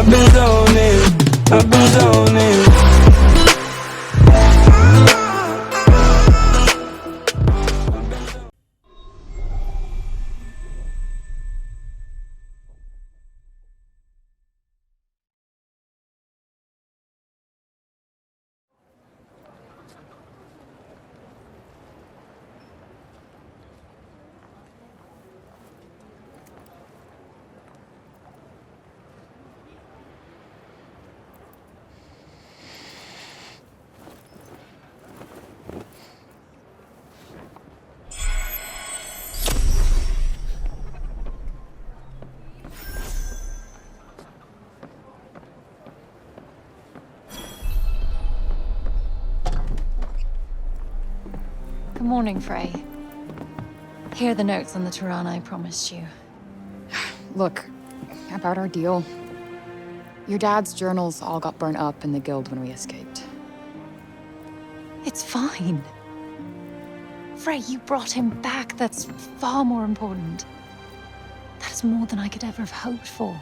I've been zoning, I've been zoning. Good morning, Frey. Here are the notes on the Tirana I promised you. Look, about our deal. Your dad's journals all got burnt up in the guild when we escaped. It's fine. Frey, you brought him back. That's far more important. That is more than I could ever have hoped for.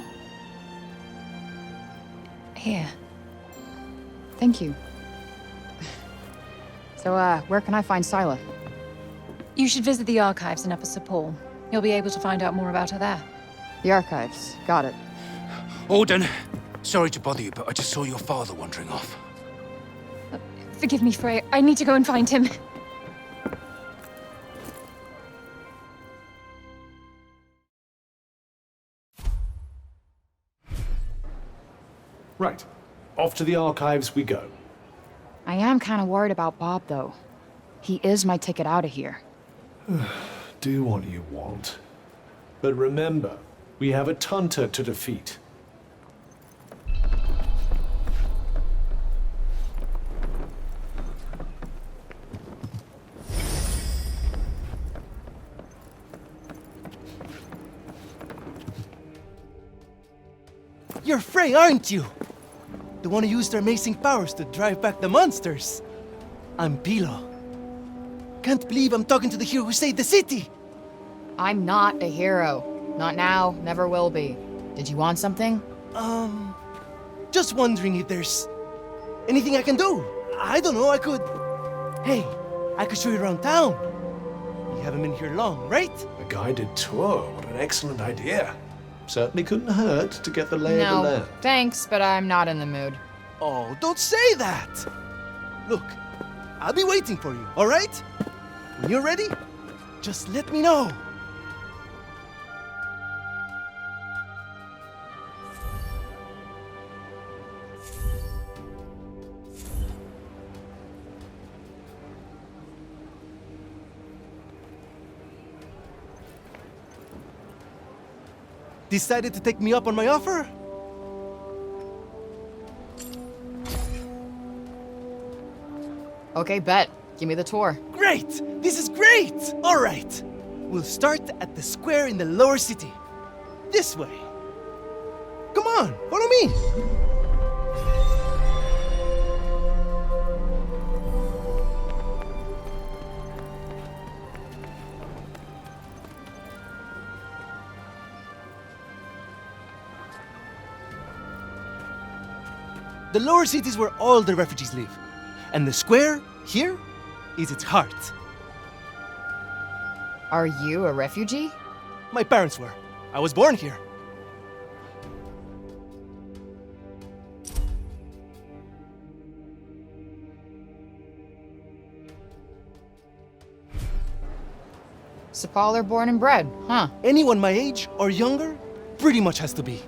Here. Thank you. So, where can I find Scylla? You should visit the archives in Upper Sepul. You'll be able to find out more about her there. The archives. Got it. Auden, sorry to bother you, but I just saw your father wandering off. Forgive me, Frey. I need to go and find him. Right. Off to the archives we go. I am kind of worried about Bob, though. He is my ticket out of here. Do what you want. But remember, we have a Tunter to defeat. You're Frey, aren't you? The one who used their amazing powers to drive back the monsters. I'm Pilo. Can't believe I'm talking to the hero who saved the city! I'm not a hero. Not now, never will be. Did you want something? Just wondering if there's anything I can do. I don't know, I could... Hey, I could show you around town. You haven't been here long, right? A guided tour, what an excellent idea. Certainly couldn't hurt to get the lay of the No, land. thanks, but I'm not in the mood. Oh, don't say that! Look, I'll be waiting for you, all right? When you're ready, just let me know. Decided to take me up on my offer? Okay, bet. Give me the tour. Great! This is great! All right. We'll start at the square in the lower city. This way. Come on, follow me. The lower city is where all the refugees live. And the square, here, is its heart. Are you a refugee? My parents were. I was born here. Sepal born and bred, huh? Anyone my age or younger pretty much has to be.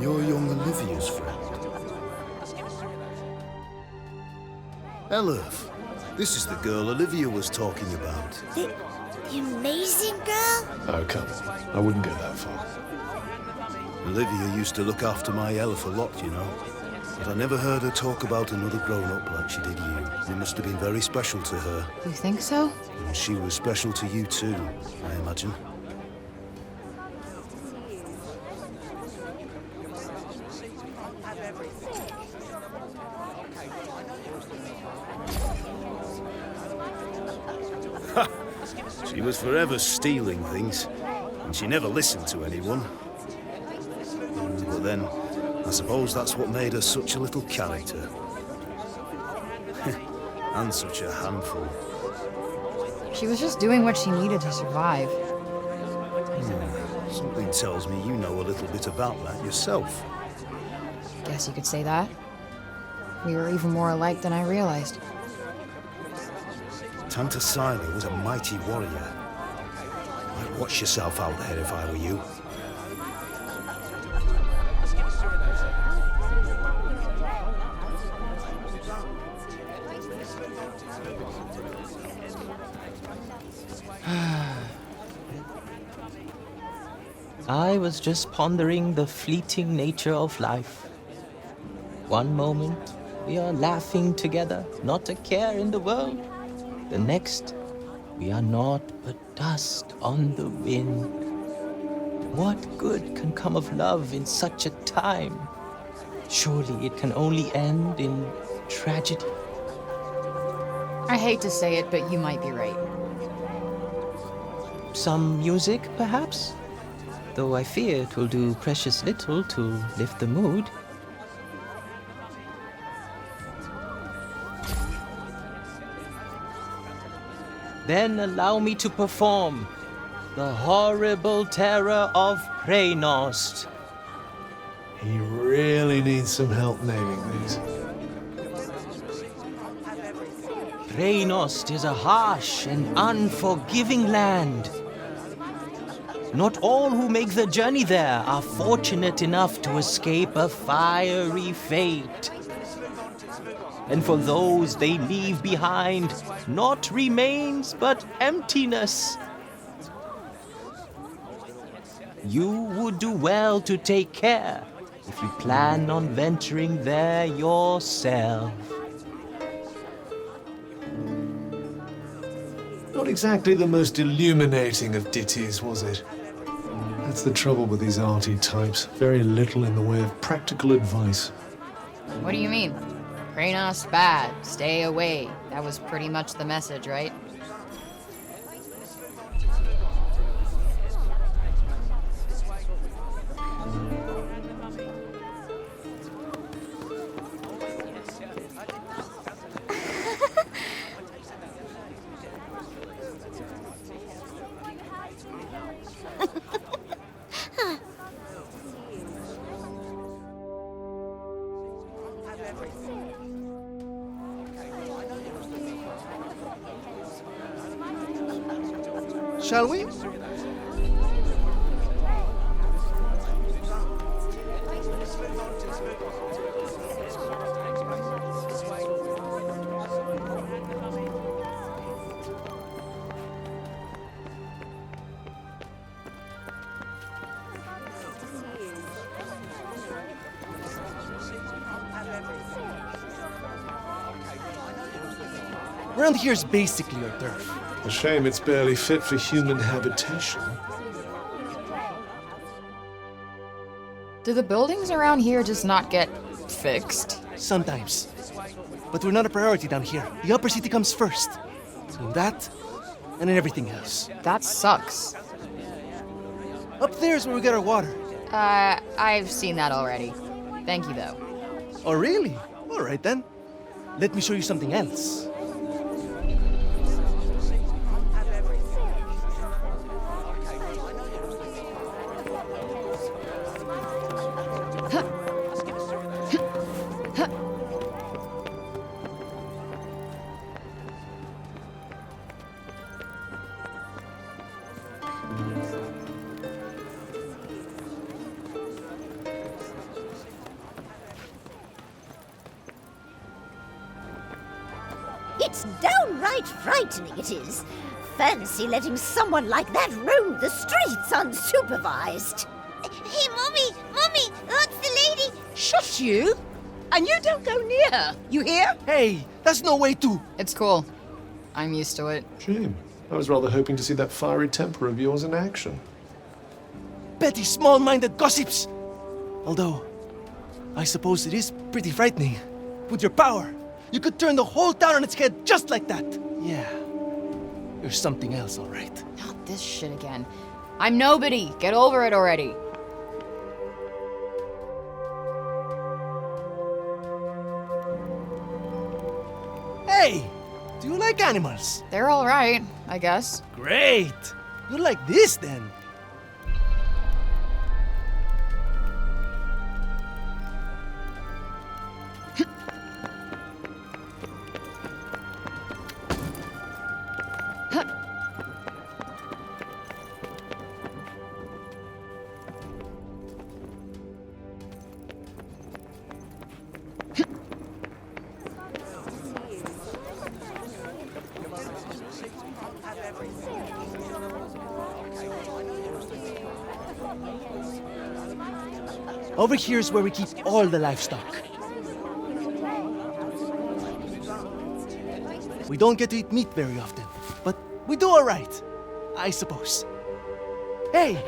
You're young Olivia's friend. Elif, this is the girl Olivia was talking about. The amazing girl? Oh, come on. I wouldn't go that far. Olivia used to look after my elf a lot, you know. But I never heard her talk about another grown-up like she did you. You must have been very special to her. You think so? And she was special to you too, I imagine. She was forever stealing things, and she never listened to anyone. But then, I suppose that's what made her such a little character. And such a handful. She was just doing what she needed to survive. Something tells me you know a little bit about that yourself. Guess you could say that. We were even more alike than I realized. Tanta Sila was a mighty warrior. I'd watch yourself out there if I were you. I was just pondering the fleeting nature of life. One moment, we are laughing together, not a care in the world. The next, we are naught but dust on the wind. What good can come of love in such a time? Surely it can only end in tragedy. I hate to say it, but you might be right. Some music, perhaps? Though I fear it will do precious little to lift the mood. Then allow me to perform the horrible terror of Preynost. He really needs some help naming these. Preynost is a harsh and unforgiving land. Not all who make the journey there are fortunate enough to escape a fiery fate. And for those they leave behind, not remains but emptiness. You would do well to take care if you plan on venturing there yourself. Not exactly the most illuminating of ditties, was it? That's the trouble with these arty types. Very little in the way of practical advice. What do you mean? Preynost bad. Stay away. That was pretty much the message, right? Shall we? Around here's basically our turf. A shame it's barely fit for human habitation. Do the buildings around here just not get fixed? Sometimes. But we're not a priority down here. The upper city comes first. And that, and then everything else. That sucks. Up there's where we get our water. I've seen that already. Thank you, though. Oh, really? All right, then. Let me show you something else. It's downright frightening, it is. Fancy letting someone like that roam the streets unsupervised. Hey, Mommy! Mommy! That's the lady! Shush you! And you don't go near her, you hear? Hey, that's no way to... It's cool. I'm used to it. Shame. I was rather hoping to see that fiery temper of yours in action. Petty, small-minded gossips! Although, I suppose it is pretty frightening. With your power, you could turn the whole town on its head just like that. Yeah, you're something else, all right. Not this shit again. I'm nobody. Get over it already. Hey, do you like animals? They're all right, I guess. Great! You like this then? Over here is where we keep all the livestock. We don't get to eat meat very often, but we do all right, I suppose. Hey,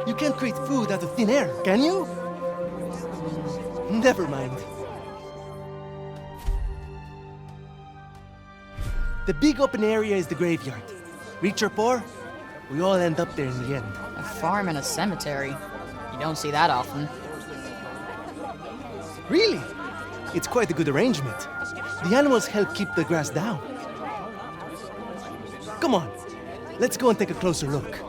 you can't create food out of thin air, can you? Never mind. The big open area is the graveyard. Rich or poor, we all end up there in the end. A farm and a cemetery. You don't see that often. Really? It's quite a good arrangement. The animals help keep the grass down. Come on, let's go and take a closer look.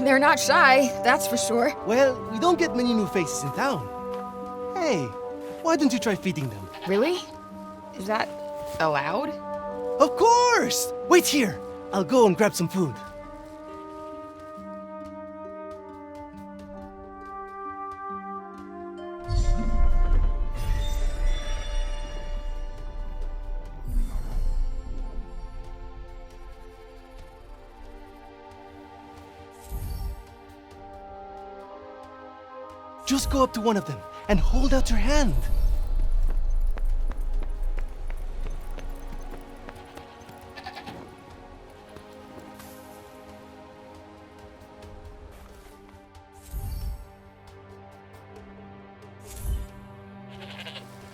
They're not shy, that's for sure. Well, we don't get many new faces in town. Hey, why don't you try feeding them? Really? Is that allowed? Of course! Wait here. I'll go and grab some food. Just go up to one of them and hold out your hand.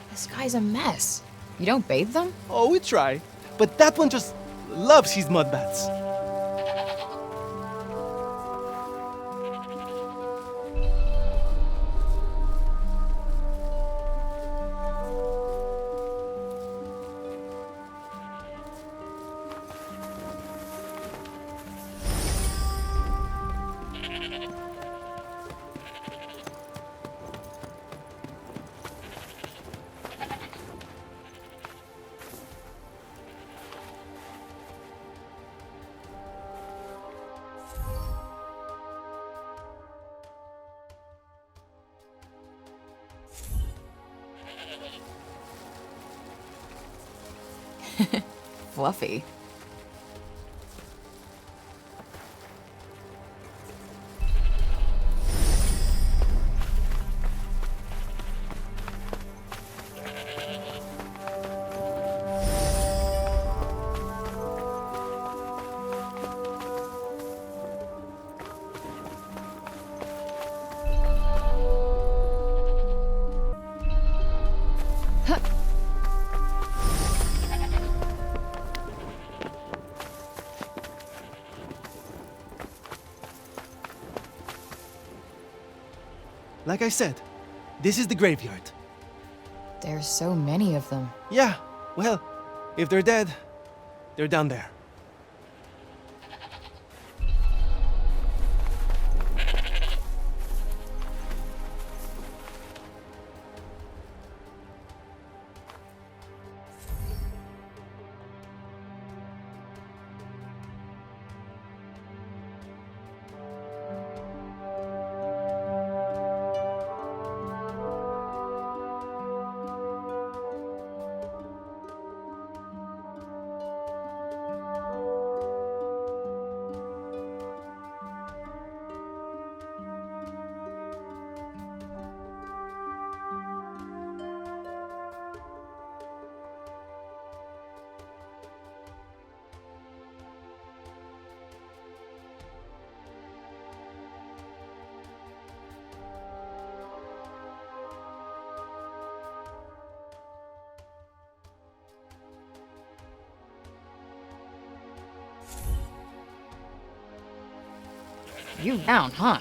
This guy's a mess. You don't bathe them? Oh, we try. But that one just loves his mud baths. Fluffy. Like I said, this is the graveyard. There's so many of them. Yeah, well, if they're dead, they're down there. You down, huh?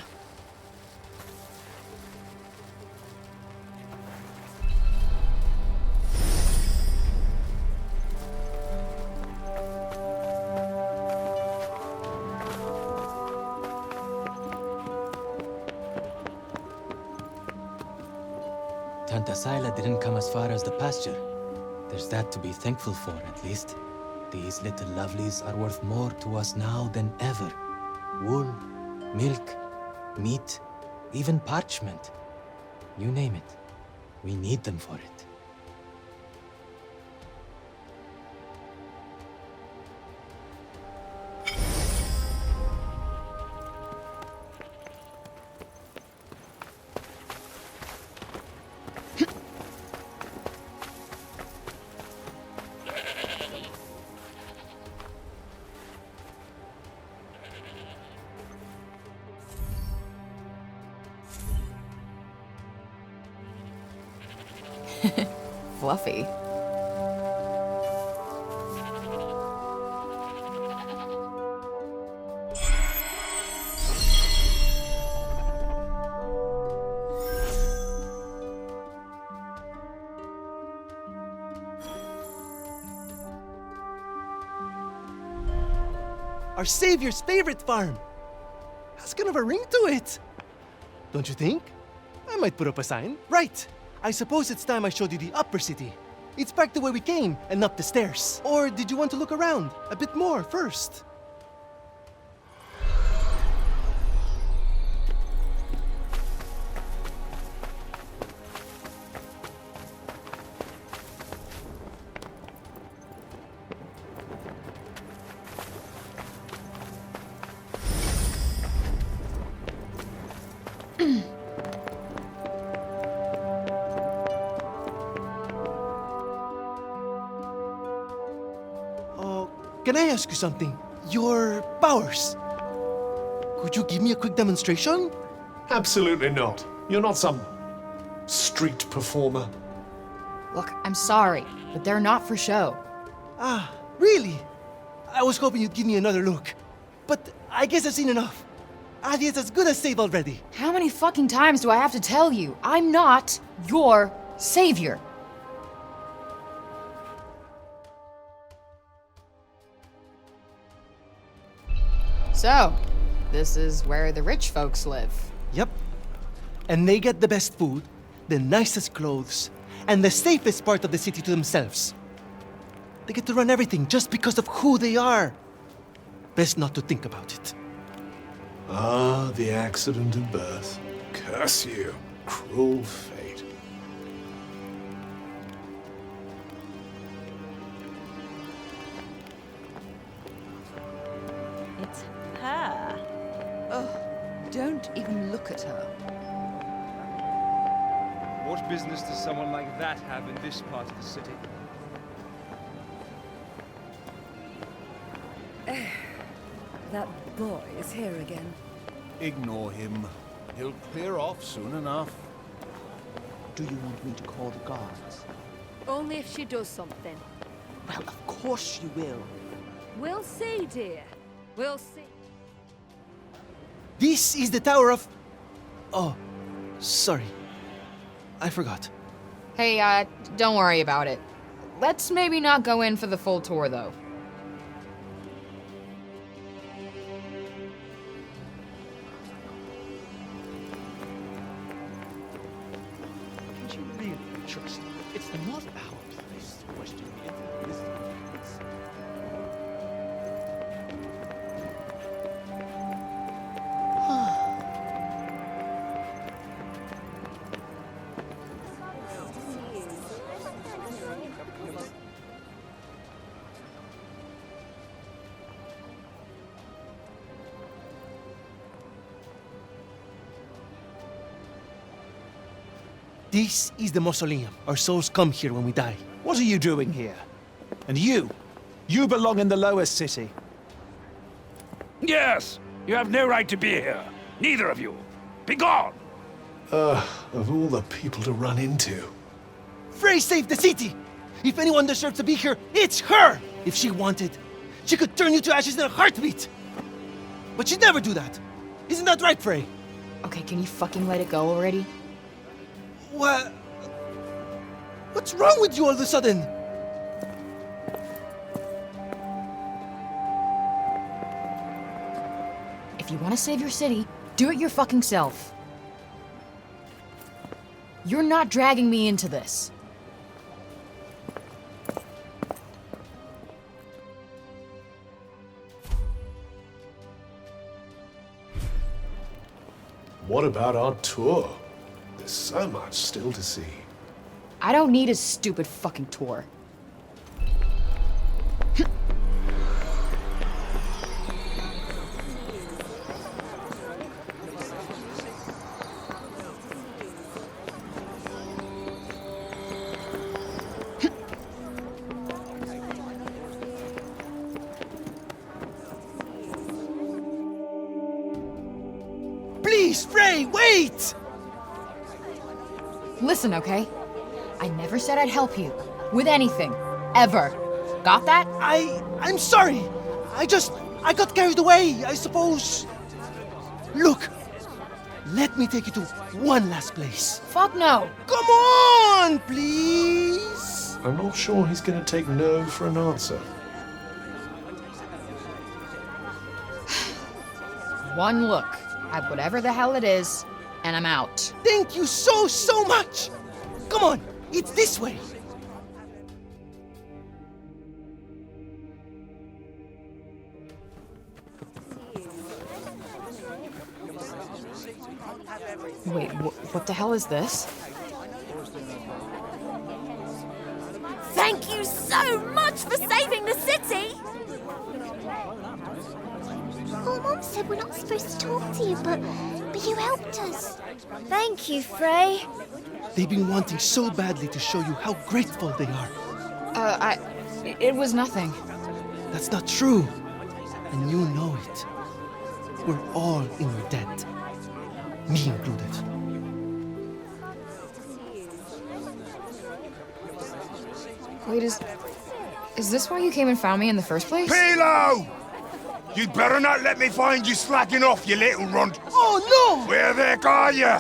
Tanta Sila didn't come as far as the pasture. There's that to be thankful for, at least. These little lovelies are worth more to us now than ever. Wool, milk, meat, even parchment. You name it. We need them for it. Fluffy. Our savior's favorite farm. Has kind of a ring to it. Don't you think? I might put up a sign. Right. I suppose it's time I showed you the upper city. It's back the way we came and up the stairs. Or did you want to look around a bit more first? Can I ask you something? Your powers. Could you give me a quick demonstration? Absolutely not. You're not some street performer. Look, I'm sorry, but they're not for show. Ah, really? I was hoping you'd give me another look. But I guess I've seen enough. Adia's as good as saved already. How many fucking times do I have to tell you? I'm not your savior. So, this is where the rich folks live. Yep. And they get the best food, the nicest clothes, and the safest part of the city to themselves. They get to run everything just because of who they are. Best not to think about it. Ah, the accident of birth. Curse you, cruel fate. It's her. Oh, don't even look at her. What business does someone like that have in this part of the city? That boy is here again. Ignore him. He'll clear off soon enough. Do you want me to call the guards? Only if she does something. Well, of course you will. We'll see, dear. We'll see. This is the Tower of... Oh, sorry. I forgot. Hey, don't worry about it. Let's maybe not go in for the full tour, though. Can't you really trust me? It's not our place to question the ethicist. This is the mausoleum. Our souls come here when we die. What are you doing here? And you? You belong in the lowest city. Yes! You have no right to be here. Neither of you. Be gone! Of all the people to run into. Frey saved the city! If anyone deserves to be here, it's her! If she wanted, she could turn you to ashes in a heartbeat! But she'd never do that. Isn't that right, Frey? Okay, can you fucking let it go already? What? What's wrong with you all of a sudden? If you want to save your city, do it your fucking self. You're not dragging me into this. What about our tour? There's so much still to see. I don't need a stupid fucking tour. Please, Frey, wait! Listen, okay? I never said I'd help you. With anything. Ever. Got that? I'm sorry. I got carried away, I suppose. Look, let me take you to one last place. Fuck no. Come on, please. I'm not sure he's going to take no for an answer. One look at whatever the hell it is, and I'm out. Thank you so much. Come on, it's this way. Wait, what the hell is this? Thank you so much for saving the city! Oh, Mom said we're not supposed to talk to you, but you helped us. Thank you, Frey. They've been wanting so badly to show you how grateful they are. It was nothing. That's not true. And you know it. We're all in your debt. Me included. Wait, is this why you came and found me in the first place? Pilo! You'd better not let me find you slacking off, you little runt. Oh, no! Where the heck are you?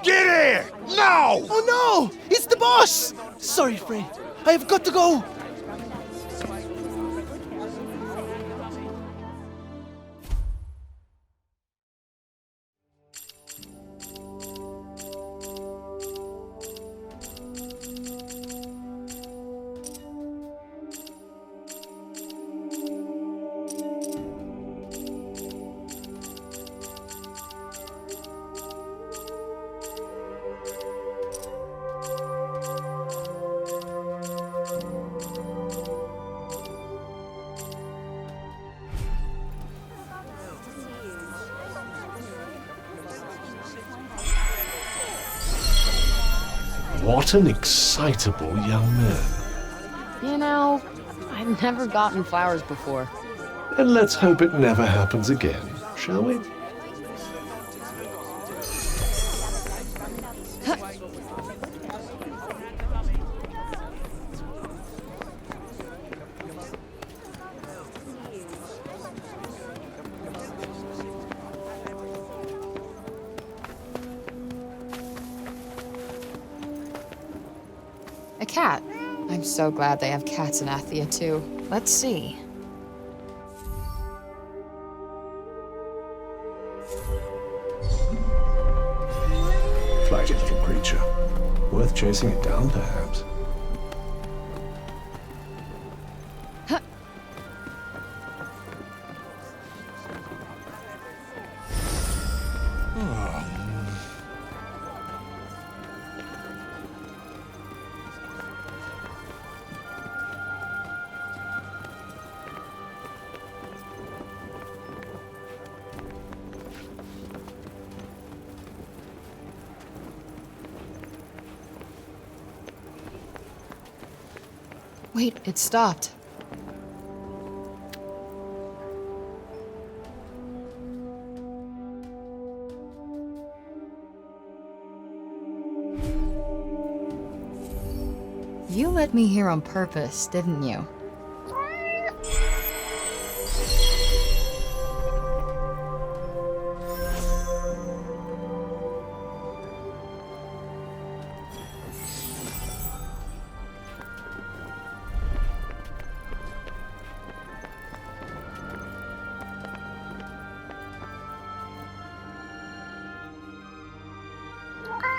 Get here! Now! Oh, no! It's the boss! Sorry, Frey. I have got to go. What an excitable young man. You know, I've never gotten flowers before. And let's hope it never happens again, shall we? A cat. I'm so glad they have cats in Athia, too. Let's see. Flighty little creature. Worth chasing it down, perhaps. Wait, it stopped. You let me here on purpose, didn't you?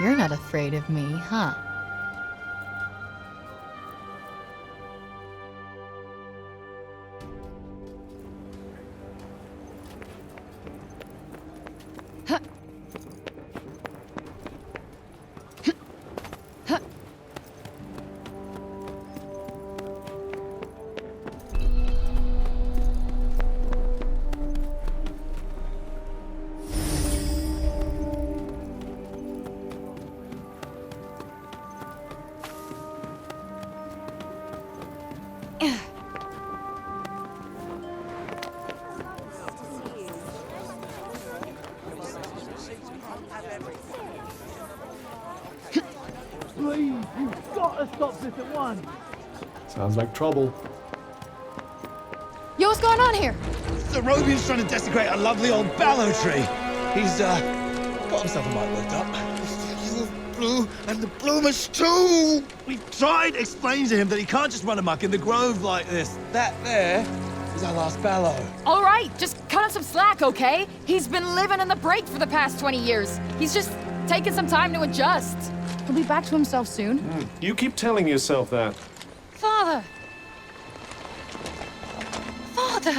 You're not afraid of me, huh? Please, you've got to stop this at once. Sounds like trouble. Yo, what's going on here? The Robian's trying to desecrate a lovely old ballow tree. He's, got himself a mite worked up. You blue and the bloomers too! We've tried explaining to him that he can't just run amok in the grove like this. That there is our last ballow. All right, just cut him some slack, okay? He's been living in the break for the past 20 years. He's just taking some time to adjust. He'll be back to himself soon. You keep telling yourself that. Father! Father!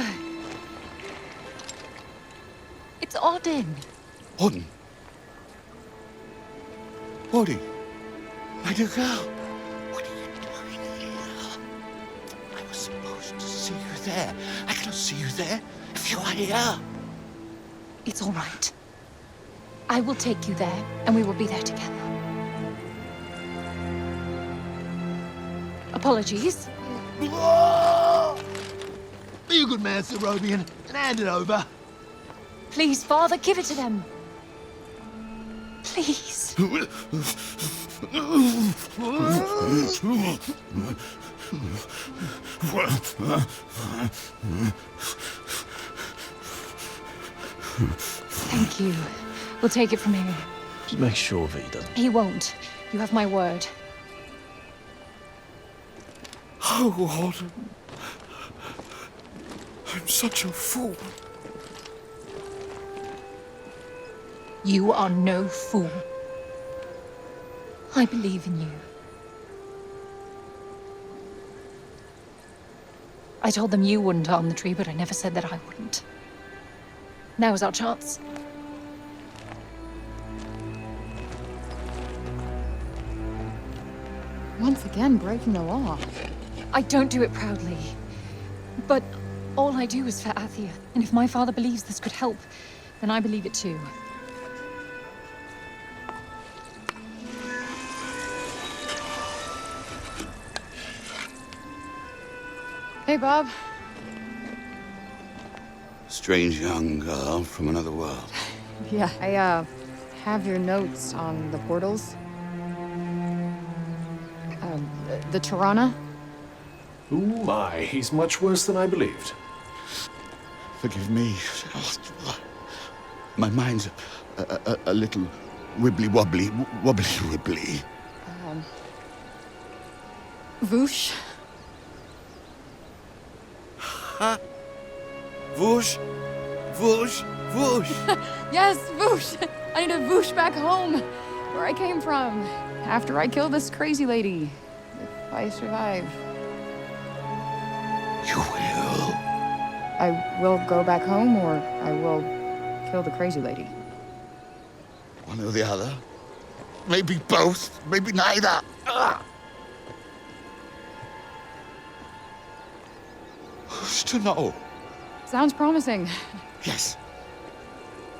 It's Odin. Odin? Odin? My dear girl, what are you doing here? I was supposed to see you there. I cannot see you there if you are here. It's all right. I will take you there, and we will be there together. Apologies. Be a good man, Sir Robian, and hand it over. Please, Father, give it to them. Please. Thank you. We'll take it from here. Just make sure that he doesn't. He won't. You have my word. Oh, Odin. I'm such a fool. You are no fool. I believe in you. I told them you wouldn't harm the tree, but I never said that I wouldn't. Now is our chance. Once again, breaking the law. I don't do it proudly. But all I do is for Athia. And if my father believes this could help, then I believe it too. Hey, Bob. Strange young girl from another world. Yeah, I, have your notes on the portals. The Tirana? Oh my, he's much worse than I believed. Forgive me. My mind's a little wibbly-wobbly, wobbly-wibbly. Voosh? Huh? Whoosh, whoosh, whoosh. Yes, Voosh! I need to Voosh back home, where I came from, after I killed this crazy lady. If I survive. You will? I will go back home, or I will kill the crazy lady. One or the other. Maybe both, maybe neither. Ah! Who's to know? Sounds promising. Yes.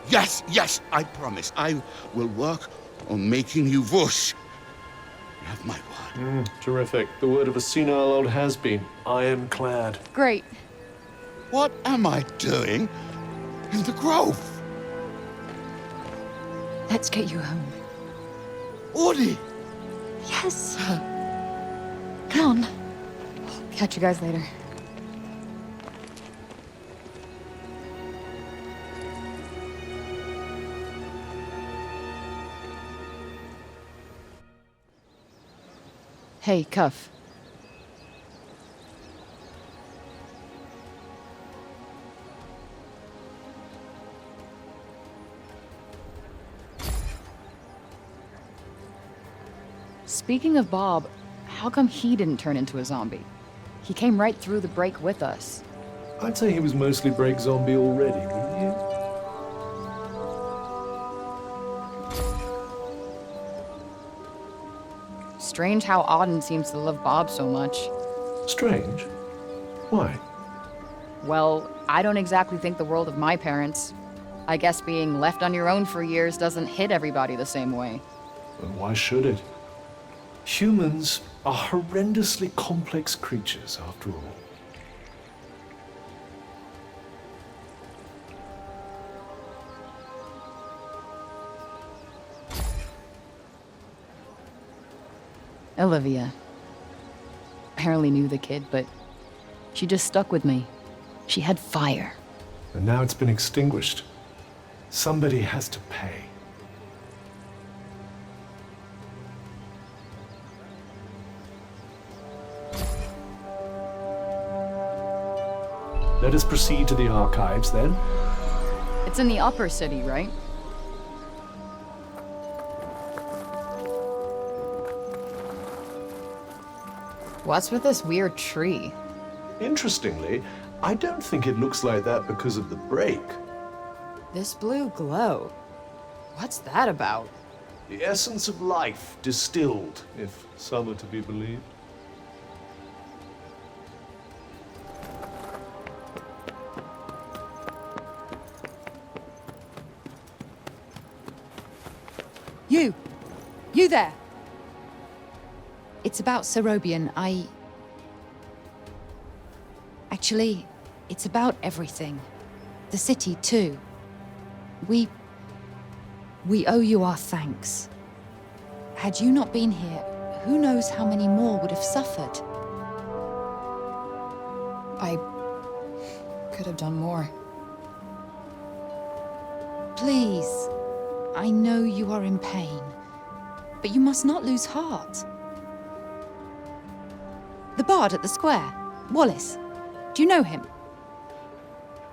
Yes, yes, I promise. I will work on making you whoosh. You have my word. Terrific. The word of a senile old has-been. Ironclad. Great. What am I doing in the grove? Let's get you home. Audie! Yes. Come on. Catch you guys later. Hey, Cuff. Speaking of Bob, how come he didn't turn into a zombie? He came right through the break with us. I'd say he was mostly break zombie already, wouldn't you? Strange how Auden seems to love Bob so much. Strange? Why? Well, I don't exactly think the world of my parents. I guess being left on your own for years doesn't hit everybody the same way. Well, why should it? Humans are horrendously complex creatures, after all. Olivia. Barely knew the kid, but she just stuck with me. She had fire. And now it's been extinguished. Somebody has to pay. Let us proceed to the archives, then. It's in the upper city, right? What's with this weird tree? Interestingly, I don't think it looks like that because of the break. This blue glow. What's that about? The essence of life distilled, if some are to be believed. You there! It's about Sir Robian. Actually, it's about everything. The city, too. We owe you our thanks. Had you not been here, who knows how many more would have suffered? I could have done more. Please, I know you are in pain, but you must not lose heart. The bard at the square, Wallace. Do you know him?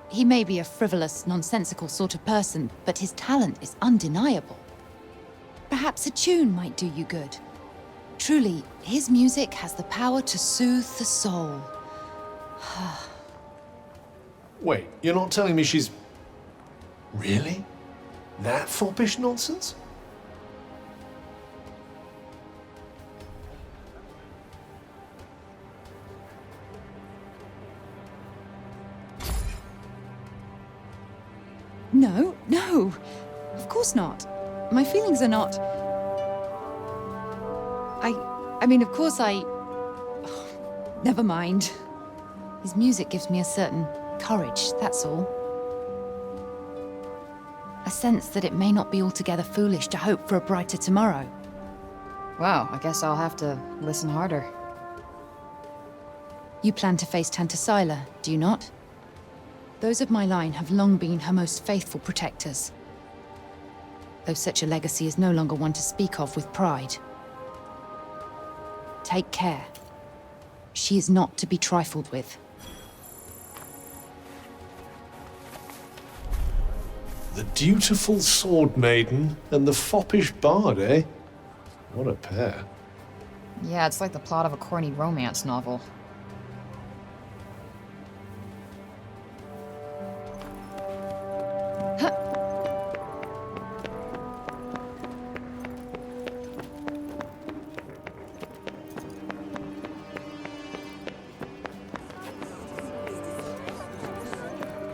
He may be a frivolous, nonsensical sort of person, but his talent is undeniable. Perhaps a tune might do you good. Truly, his music has the power to soothe the soul. Wait, you're not telling me she's... Really? That foppish nonsense? No, of course not. My feelings are not... I mean, of course never mind. His music gives me a certain courage, that's all. A sense that it may not be altogether foolish to hope for a brighter tomorrow. Wow, I guess I'll have to listen harder. You plan to face Tanta Sila, do you not? Those of my line have long been her most faithful protectors. Though such a legacy is no longer one to speak of with pride. Take care. She is not to be trifled with. The dutiful sword maiden and the foppish bard, eh? What a pair. Yeah, it's like the plot of a corny romance novel.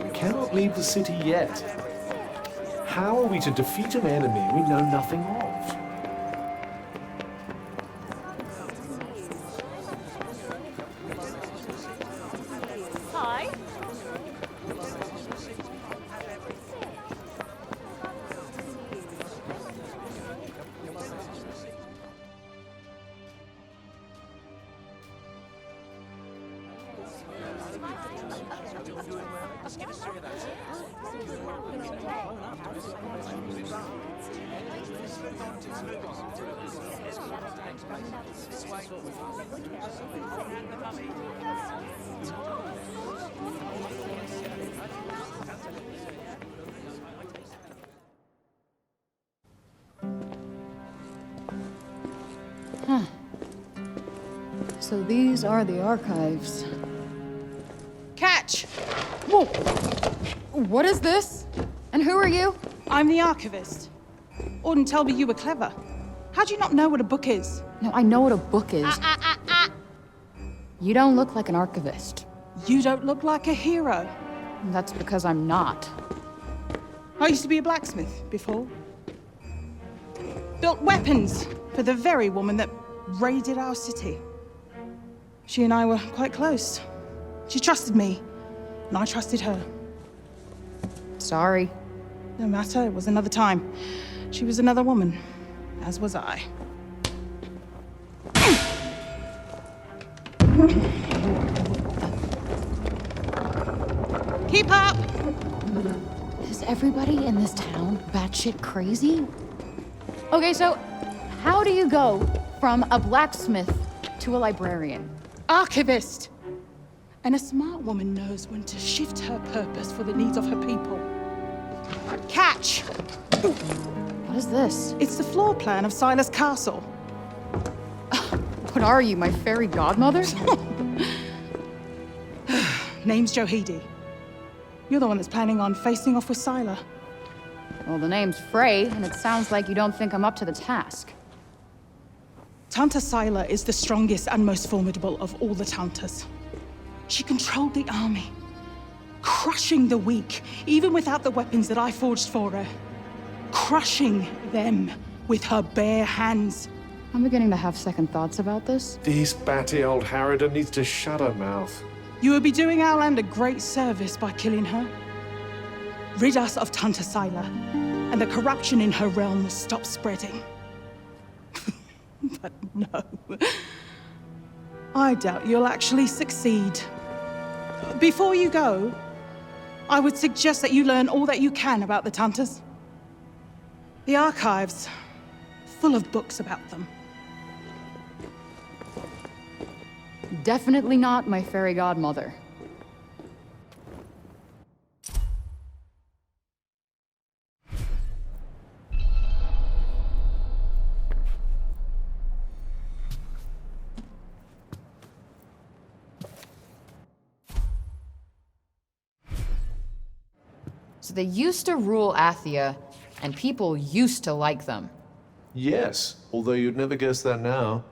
We cannot leave the city yet. How are we to defeat an enemy we know nothing of? Hi. So these are the archives. Catch! Whoa! What is this? And who are you? I'm the archivist. Auden told me you were clever. How do you not know what a book is? No, I know what a book is. You don't look like an archivist. You don't look like a hero. That's because I'm not. I used to be a blacksmith before. Built weapons for the very woman that raided our city. She and I were quite close. She trusted me, and I trusted her. Sorry. No matter, it was another time. She was another woman, as was I. Keep up! Is everybody in this town batshit crazy? Okay, so how do you go from a blacksmith to a librarian? Archivist! And a smart woman knows when to shift her purpose for the needs of her people. Catch! What is this? It's the floor plan of Silas Castle. What are you, my fairy godmother? Name's Johidi. You're the one that's planning on facing off with Sila. Well, the name's Frey, and it sounds like you don't think I'm up to the task. Tanta Sila is the strongest and most formidable of all the Tantas. She controlled the army, crushing the weak, even without the weapons that I forged for her. Crushing them with her bare hands. I'm beginning to have second thoughts about this. This batty old harridan needs to shut her mouth. You would be doing our land a great service by killing her. Rid us of Tanta Sila, and the corruption in her realm will stop spreading. But no. I doubt you'll actually succeed. Before you go, I would suggest that you learn all that you can about the Tantas. The archives, full of books about them. Definitely not my fairy godmother. So they used to rule Athia, and people used to like them. Yes, although you'd never guess that now.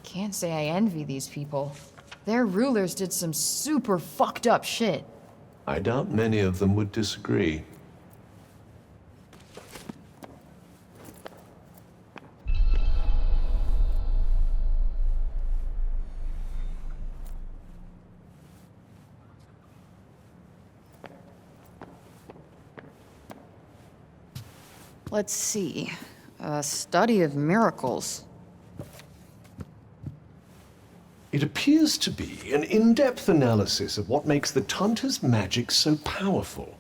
Can't say I envy these people. Their rulers did some super fucked up shit. I doubt many of them would disagree. Let's see. A study of miracles. It appears to be an in-depth analysis of what makes the Tanta's magic so powerful.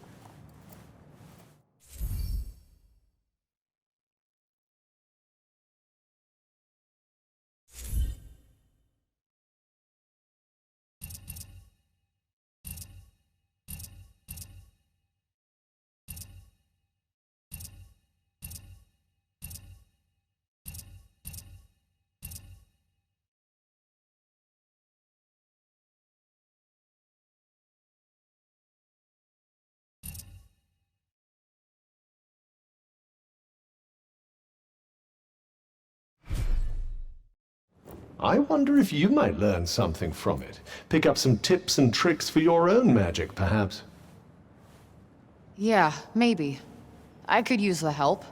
I wonder if you might learn something from it. Pick up some tips and tricks for your own magic, perhaps. Yeah, maybe. I could use the help.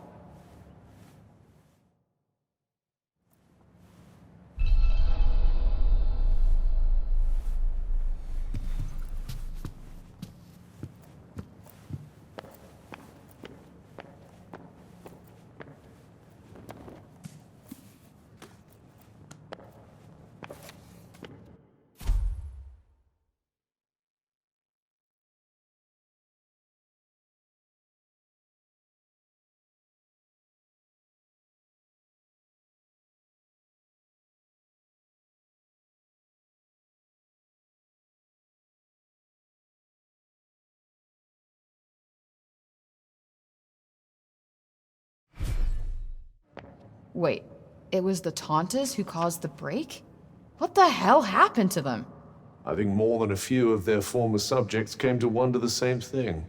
Wait, it was the Tauntas who caused the break? What the hell happened to them? I think more than a few of their former subjects came to wonder the same thing.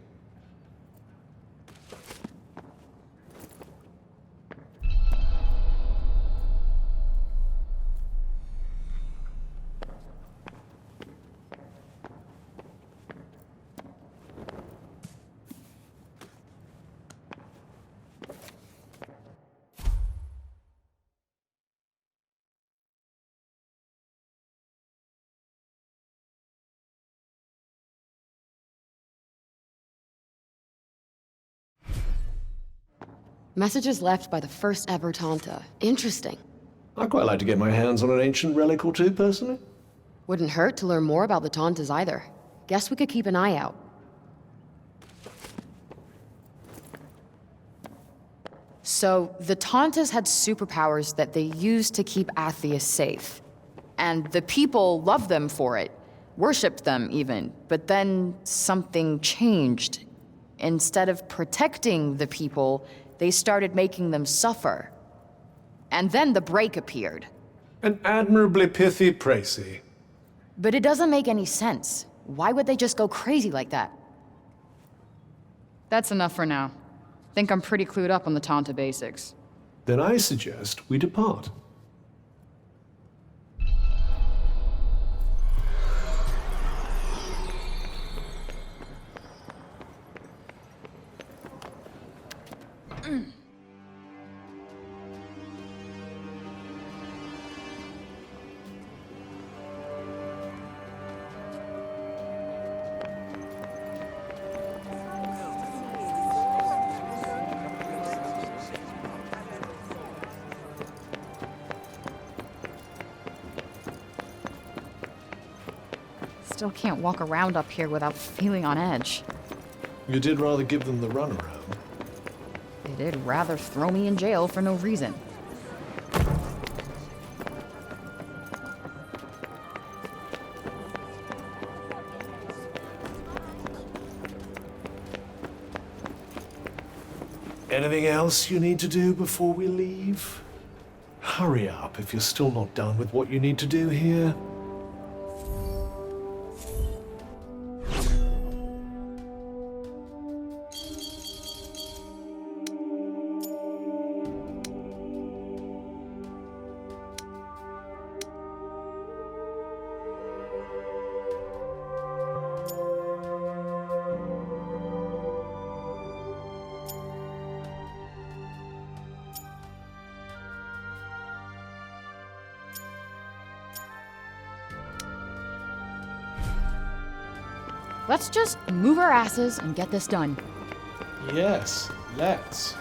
Messages left by the first ever Tanta. Interesting. I'd quite like to get my hands on an ancient relic or two, personally. Wouldn't hurt to learn more about the Tantas either. Guess we could keep an eye out. So, the Tantas had superpowers that they used to keep Athia safe. And the people loved them for it. Worshipped them, even. But then something changed. Instead of protecting the people, they started making them suffer. And then the break appeared. An admirably pithy précis. But it doesn't make any sense. Why would they just go crazy like that? That's enough for now. Think I'm pretty clued up on the Tanta basics. Then I suggest we depart. Still can't walk around up here without feeling on edge. You did rather give them the runaround. They did rather throw me in jail for no reason. Anything else you need to do before we leave? Hurry up if you're still not done with what you need to do here. Let's just move our asses and get this done. Yes, let's.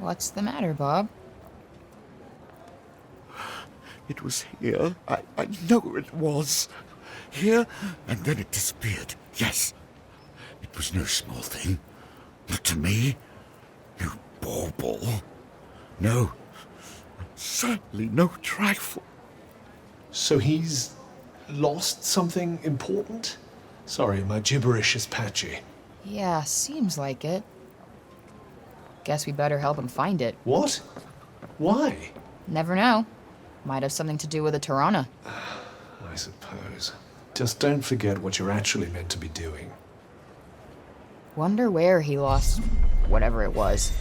What's the matter, Bob? It was here. I know it was. Here, and then it disappeared. Yes. It was no small thing. Not to me. No bauble. No. Certainly no trifle. So he's lost something important? Sorry, my gibberish is patchy. Yeah, seems like it. Guess we better help him find it. What? Why? Never know. Might have something to do with a Tirana. I suppose. Just don't forget what you're actually meant to be doing. Wonder where he lost whatever it was.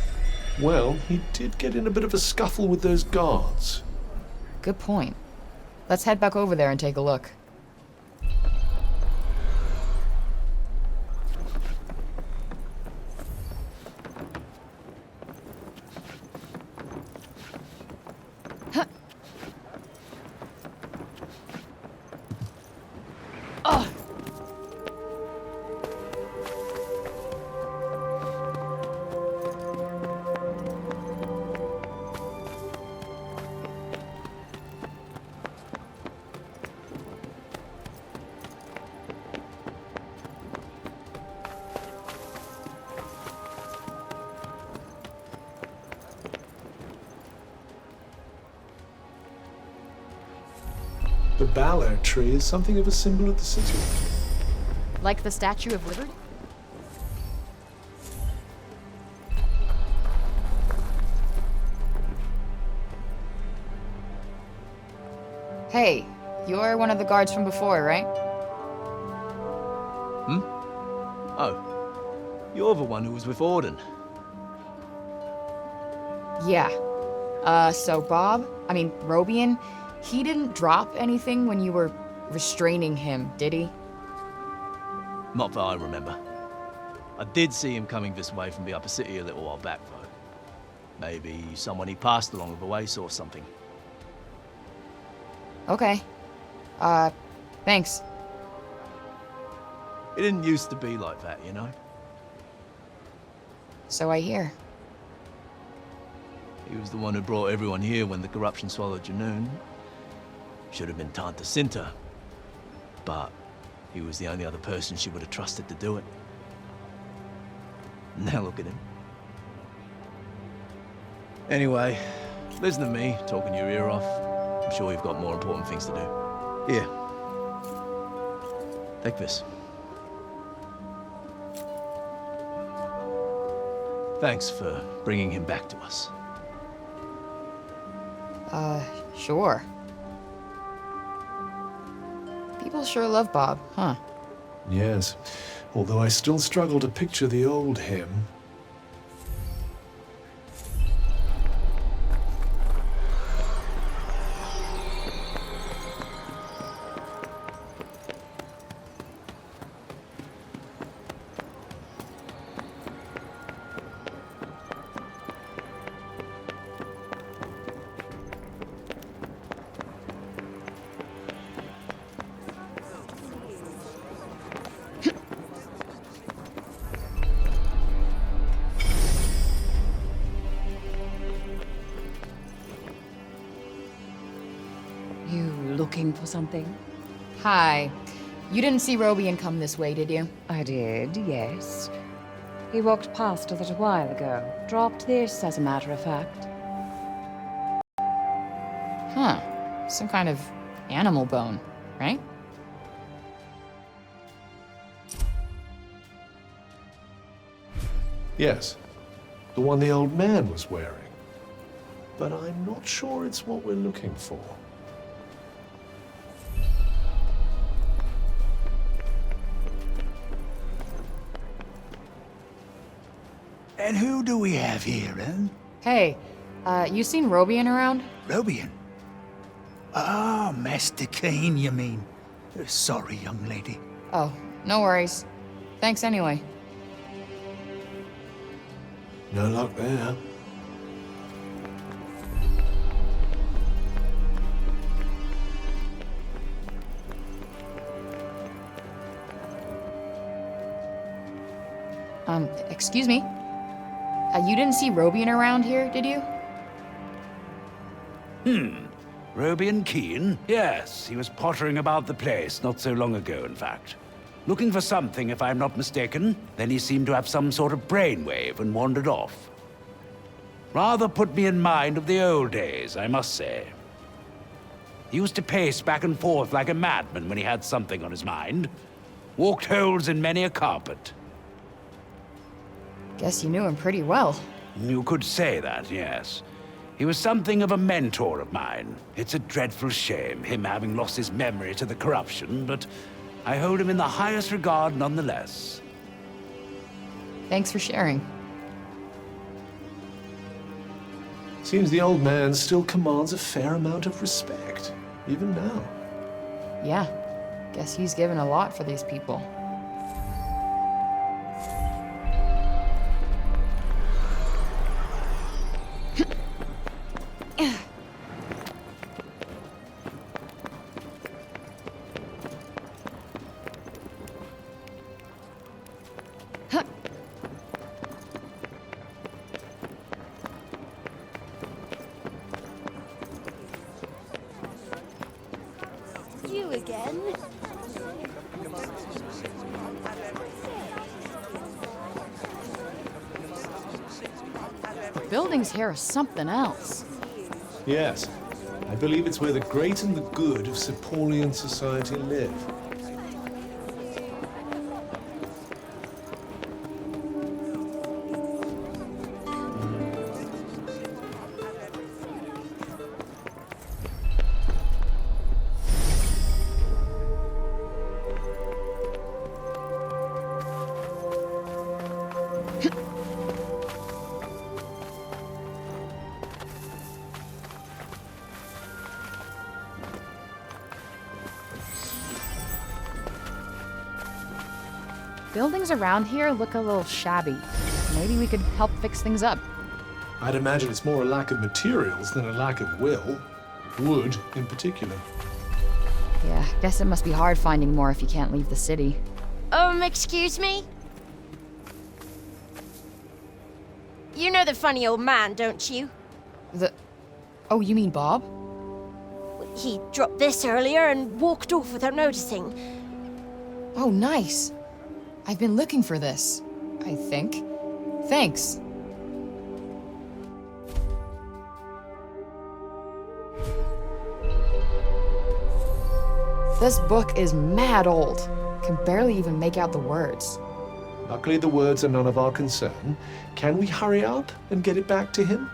Well, he did get in a bit of a scuffle with those guards. Good point. Let's head back over there and take a look. The ballot tree is something of a symbol of the city. Like the Statue of Liberty? Hey, you're one of the guards from before, right? Hmm? Oh. You're the one who was with Orden. Yeah. So Robian, he didn't drop anything when you were restraining him, did he? Not that I remember. I did see him coming this way from the upper city a little while back, though. Maybe someone he passed along the way saw something. Okay. Thanks. It didn't used to be like that, you know? So I hear. He was the one who brought everyone here when the corruption swallowed Janoon. Should have been Tanta Cinta. But he was the only other person she would have trusted to do it. Now look at him. Anyway, listen to me talking your ear off. I'm sure you've got more important things to do. Here. Take this. Thanks for bringing him back to us. Sure. People sure love Bob, huh? Yes, although I still struggle to picture the old him. Looking for something? Hi. You didn't see Robian come this way, did you? I did, yes. He walked past a little while ago. Dropped this, as a matter of fact. Huh. Some kind of animal bone, right? Yes, the one the old man was wearing. But I'm not sure it's what we're looking for. And who do we have here, eh? Hey, you seen Robian around? Robian? Ah, Master Kane, you mean. Sorry, young lady. Oh, no worries. Thanks anyway. No luck there. Excuse me? You didn't see Robian around here, did you? Robian Keane? Yes, he was pottering about the place not so long ago, in fact. Looking for something, if I'm not mistaken. Then he seemed to have some sort of brainwave and wandered off. Rather put me in mind of the old days, I must say. He used to pace back and forth like a madman when he had something on his mind. Walked holes in many a carpet. Guess you knew him pretty well. You could say that, yes. He was something of a mentor of mine. It's a dreadful shame, him having lost his memory to the corruption, but I hold him in the highest regard nonetheless. Thanks for sharing. Seems the old man still commands a fair amount of respect, even now. Yeah, guess he's given a lot for these people. You again? The buildings here are something else. Yes, I believe it's where the great and the good of Sepolian society live. Buildings around here look a little shabby. Maybe we could help fix things up. I'd imagine it's more a lack of materials than a lack of will. Wood, in particular. Yeah, guess it must be hard finding more if you can't leave the city. Excuse me? You know the funny old man, don't you? Oh, you mean Bob? He dropped this earlier and walked off without noticing. Oh, nice. I've been looking for this, I think. Thanks. This book is mad old. Can barely even make out the words. Luckily, the words are none of our concern. Can we hurry up and get it back to him?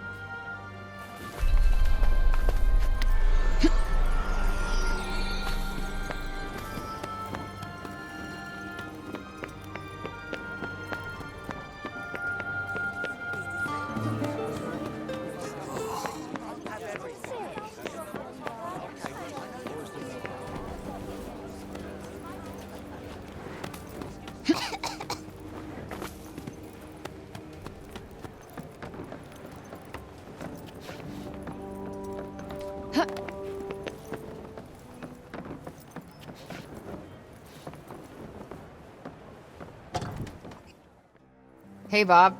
Hey, Bob.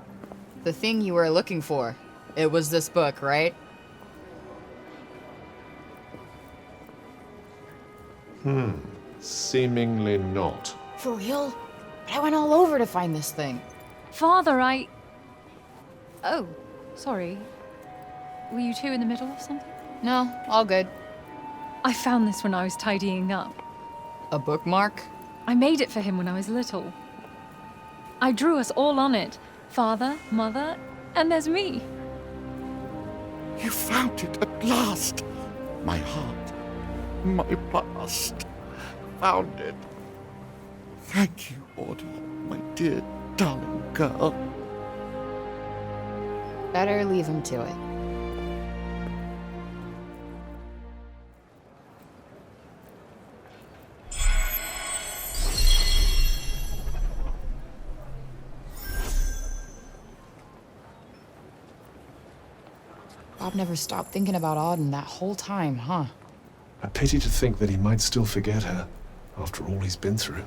The thing you were looking for. It was this book, right? Seemingly not. For real? But I went all over to find this thing. Father, Oh, sorry. Were you two in the middle of something? No, all good. I found this when I was tidying up. A bookmark? I made it for him when I was little. I drew us all on it. Father, Mother, and there's me. You found it at last. My heart, my past, found it. Thank you, Audie, my dear, darling girl. Better leave him to it. Bob never stopped thinking about Auden that whole time, huh? A pity to think that he might still forget her, after all he's been through.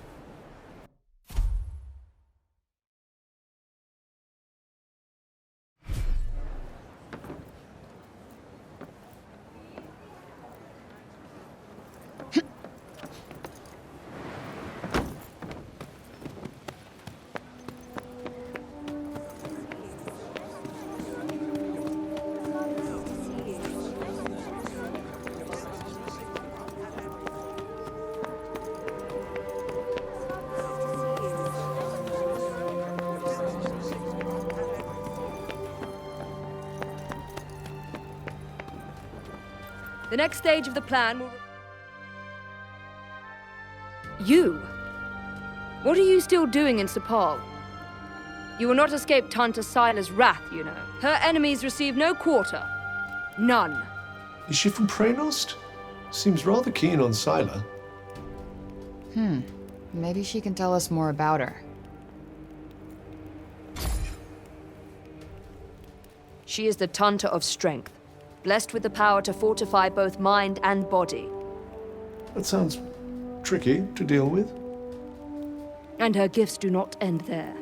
The next stage of the plan will... You? What are you still doing in Sepal? You will not escape Tanta Sila's wrath, you know. Her enemies receive no quarter. None. Is she from Praenost? Seems rather keen on Sila. Maybe she can tell us more about her. She is the Tanta of Strength, blessed with the power to fortify both mind and body. That sounds tricky to deal with. And her gifts do not end there.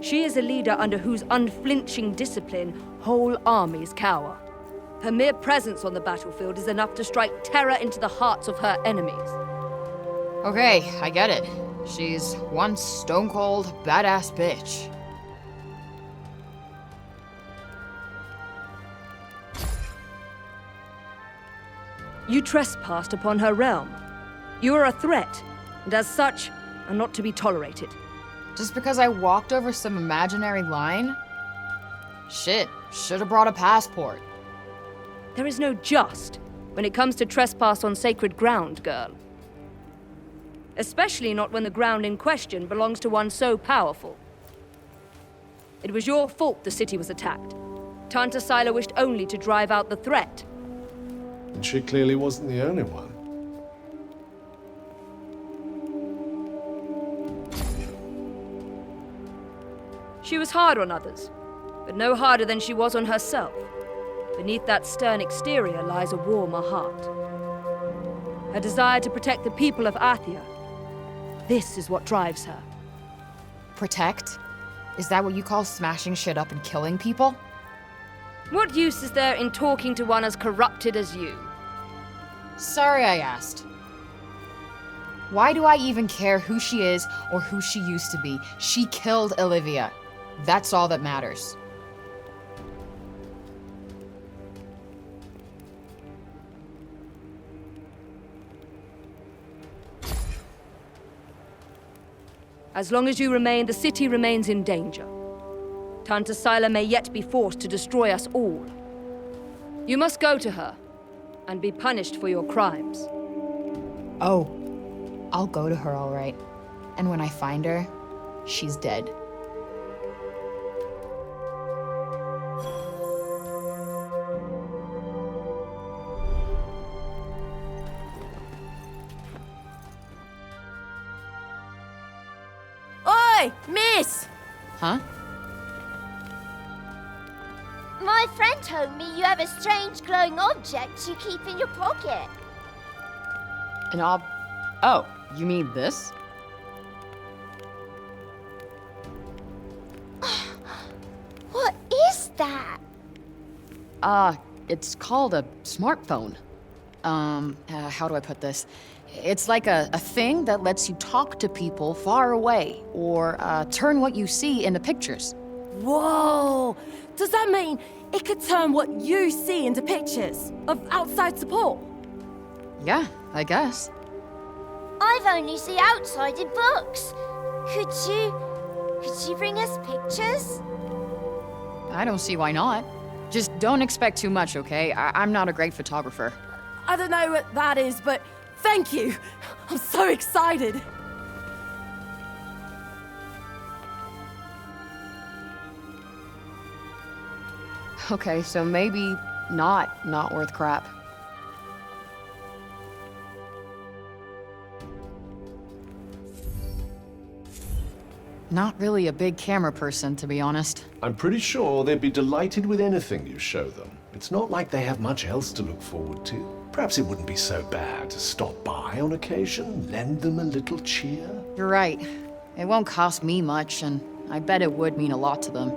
She is a leader under whose unflinching discipline whole armies cower. Her mere presence on the battlefield is enough to strike terror into the hearts of her enemies. Okay, I get it. She's one stone-cold, badass bitch. You trespassed upon her realm. You are a threat, and as such, are not to be tolerated. Just because I walked over some imaginary line? Shit, should have brought a passport. There is no just when it comes to trespass on sacred ground, girl. Especially not when the ground in question belongs to one so powerful. It was your fault the city was attacked. Tanta Sila wished only to drive out the threat. And she clearly wasn't the only one. She was hard on others, but no harder than she was on herself. Beneath that stern exterior lies a warmer heart. Her desire to protect the people of Athia. This is what drives her. Protect? Is that what you call smashing shit up and killing people? What use is there in talking to one as corrupted as you? Sorry I asked. Why do I even care who she is or who she used to be? She killed Olivia. That's all that matters. As long as you remain, the city remains in danger. Tanta Sila may yet be forced to destroy us all. You must go to her and be punished for your crimes. Oh, I'll go to her, all right. And when I find her, she's dead. Oi, miss! Huh? My friend told me you have a strange glowing object you keep in your pocket. An Oh, you mean this? What is that? It's called a smartphone. How do I put this? It's like a thing that lets you talk to people far away, or turn what you see into pictures. Whoa! Does that mean it could turn what you see into pictures of outside support? Yeah, I guess. I've only seen outside in books. Could you bring us pictures? I don't see why not. Just don't expect too much, okay? I'm not a great photographer. I don't know what that is, but thank you. I'm so excited. Okay, so maybe not worth crap. Not really a big camera person, to be honest. I'm pretty sure they'd be delighted with anything you show them. It's not like they have much else to look forward to. Perhaps it wouldn't be so bad to stop by on occasion, lend them a little cheer. You're right. It won't cost me much, and I bet it would mean a lot to them.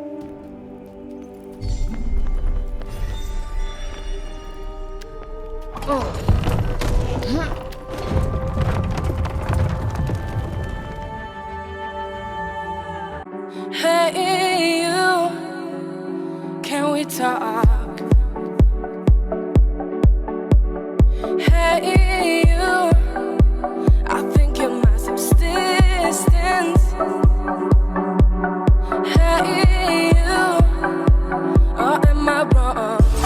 Oh.